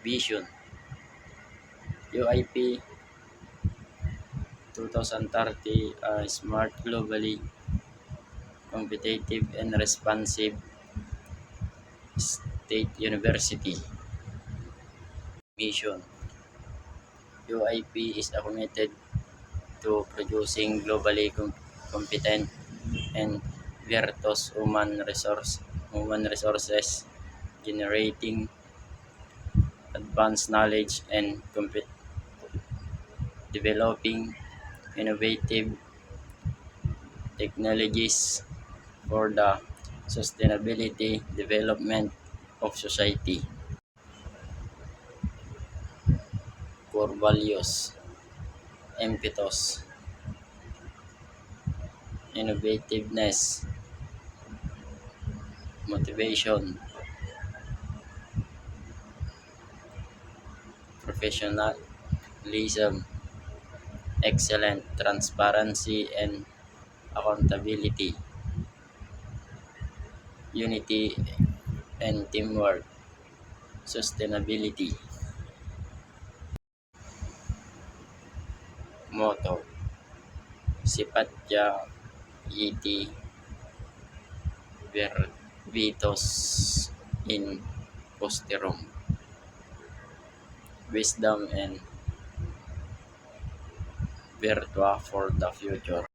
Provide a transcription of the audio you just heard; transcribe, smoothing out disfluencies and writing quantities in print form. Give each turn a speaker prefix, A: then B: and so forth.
A: Vision. UIP 2030, smart, globally competitive, and responsive state university. Mission. UIP is committed to producing globally competent and virtuous human resources, generating advanced knowledge and developing innovative technologies for the sustainability development of society. Core values: impetus, innovativeness, motivation, professionalism, excellent, transparency and accountability, unity and teamwork, sustainability. Motto: Sipatya iti Vitos in posterum. Wisdom and virtue for the future.